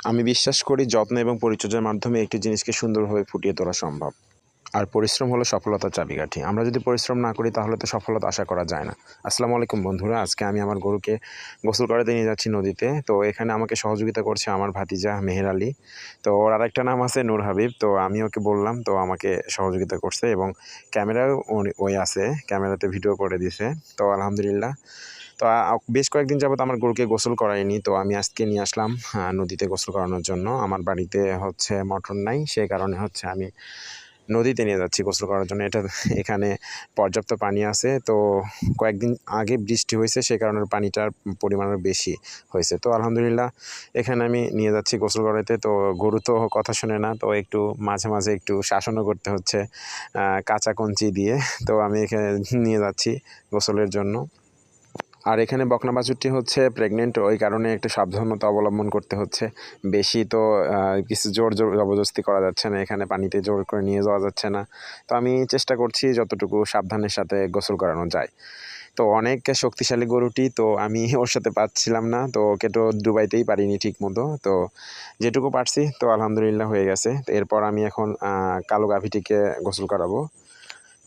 আমি বিশ্বাস করি যত্ন এবং পরিচর্যার মাধ্যমে একটি জিনিসকে সুন্দরভাবে ফুটিয়ে তোলা সম্ভব। আর পরিশ্রম হলো সফলতার চাবিকাঠি। আমরা যদি পরিশ্রম না করি তাহলে তো সফলতা আশা করা যায় না। আসসালামু আলাইকুম বন্ধুরা। আজকে আমি আমার গরুকে গোসল করাতে নিয়ে যাচ্ছি নদীতে। তো এখানে আমাকে সহযোগিতা করছে আমার ভাতিজা মেহের আলী। তো ওর আরেকটা নাম আছে নূর হাবিব। তো আমি ওকে বললাম, তো আমাকে সহযোগিতা করছে এবং ক্যামেরাও ওই আছে, ক্যামেরাতে ভিডিও করে দিছে। তো আলহামদুলিল্লাহ। তো বেশ কয়েকদিন যাবত আমার গরুকে গোসল করাইনি। তো আমি আজকে নিয়ে আসলাম নদীতে গোসল করানোর জন্য। আমার বাড়িতে হচ্ছে মোটর নাই, সেই কারণে হচ্ছে আমি নদীতে নিয়ে যাচ্ছি গোসল করার জন্য। এখানে পর্যাপ্ত পানি আছে। তো কয়েকদিন আগে বৃষ্টি হয়েছে, সে কারণে পানিটার পরিমাণ আরও বেশি হয়েছে। তো আলহামদুলিল্লাহ এখানে আমি নিয়ে যাচ্ছি গোসল করাতে। তো গরু তো কথা শোনে না, তো একটু মাঝে মাঝে একটু শাসনও করতে হচ্ছে কাঁচা কঞ্চি দিয়ে। তো আমি এখানে নিয়ে যাচ্ছি গোসলের জন্য। আর এখানে বকনা বাছুরটি হচ্ছে প্রেগনেন্ট, ওই কারণে একটু সাবধানতা অবলম্বন করতে হচ্ছে। বেশি তো কিছু জোর জবরদস্তি করা যাচ্ছে না, এখানে পানিতে জোর করে নিয়ে যাওয়া যাচ্ছে না। তো আমি চেষ্টা করছি যতটুকু সাবধানের সাথে গোসল করানো যায়। তো অনেক শক্তিশালী গরুটি, তো আমি ওর সাথে পাচ্ছিলাম না, তো ওকে তো ডুবাইতেই পারিনি ঠিক মতো। তো যেটুকু পারছি তো আলহামদুলিল্লাহ হয়ে গেছে। তো এরপর আমি এখন কালো গাভীটিকে গোসল করাবো।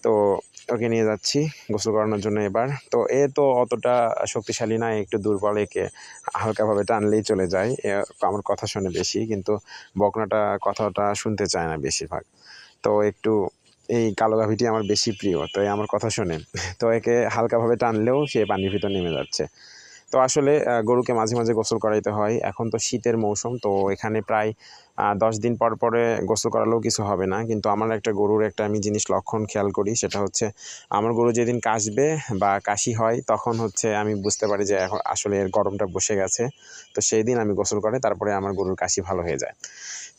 তো ওকে নিয়ে যাচ্ছি গোসল করানোর জন্য এবার। তো এ তো অতটা শক্তিশালী না, একটু দুর্বল, একে হালকাভাবে টানলেই চলে যায়। আমার কথা শোনে বেশি, কিন্তু বকনাটা কথাটা শুনতে চায় না বেশিরভাগ। তো একটু এই কালো গাভীটি আমার বেশি প্রিয়, তো আমার কথা শোনে। তো একে হালকাভাবে টানলেও সে পানির ভিতর নেমে যাচ্ছে। তো আসলে গরুকে মাঝে মাঝে গোসল করাইতে হয়। এখন তো শীতের মৌসুম, তো এখানে প্রায় 10 দিন পর পরে গোসল করালেও কিছু হবে না। কিন্তু আমার একটা গরুর একটা আমি জিনিস লক্ষণ খেয়াল করি, সেটা হচ্ছে আমার গরু যেদিন কাশবে বা কাশি হয় তখন হচ্ছে আমি বুঝতে পারি যে এখন আসলে এর গরমটা বসে গেছে। তো সেই দিন আমি গোসল করে তারপরে আমার গরুর কাশি ভালো হয়ে যায়।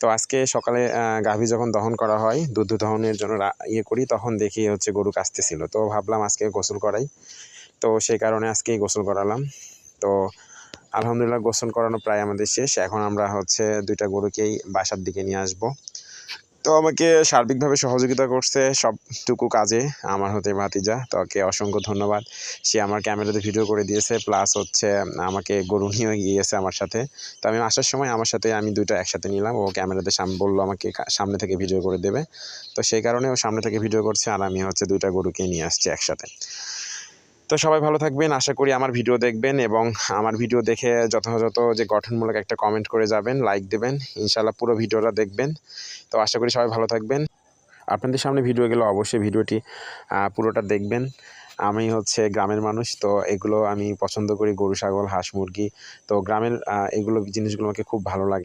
তো আজকে সকালে গাভী যখন দহন করা হয়, দুধ দহনের জন্য করি, তখন দেখি হচ্ছে গরু কাশতেছিল। তো ভাবলাম আজকে গোসল করাই। তো সেই কারণে আজকেই গোসল করালাম। তো আলহামদুলিল্লাহ গোসল করানো প্রায় আমাদের শেষ। এখন আমরা হচ্ছে ২ টা গরুকেই বাসার দিকে নিয়ে আসবো। তো আমাকে সার্বিকভাবে সহযোগিতা করছে সবটুকু কাজে আমার ভাতিজা। তো ওকে অসংখ্য ধন্যবাদ। সে আমার ক্যামেরাতে ভিডিও করে দিয়েছে, প্লাস হচ্ছে আমাকে গরু নিয়েও গিয়েছে আমার সাথে। তো আমি আসার সময় আমার সাথে আমি ২ টা একসাথে নিলাম। ও ক্যামেরাতে বলল আমাকে সামনে থেকে ভিডিও করে দেবে। তো সেই কারণে ও সামনে থেকে ভিডিও করছে, আর আমি হচ্ছে ২ টা গরুকে নিয়ে আসছি একসাথে। তো সবাই ভালো থাকবেন। আশা করি আমার ভিডিও দেখবেন এবং আমার ভিডিও দেখে যথাযথ যে গঠনমূলক একটা কমেন্ট করে যাবেন, লাইক দেবেন। ইনশাআল্লাহ পুরো ভিডিওটা দেখবেন। তো আশা করি সবাই ভালো থাকবেন। আপনাদের সামনে ভিডিও গেলে অবশ্যই ভিডিওটি পুরোটা দেখবেন। আমি হচ্ছে গ্রামের মানুষ, তো এগুলো আমি পছন্দ করি, গরু, ছাগল, হাঁস, মুরগি। তো গ্রামের এগুলো জিনিসগুলো আমাকে খুব ভালো লাগে।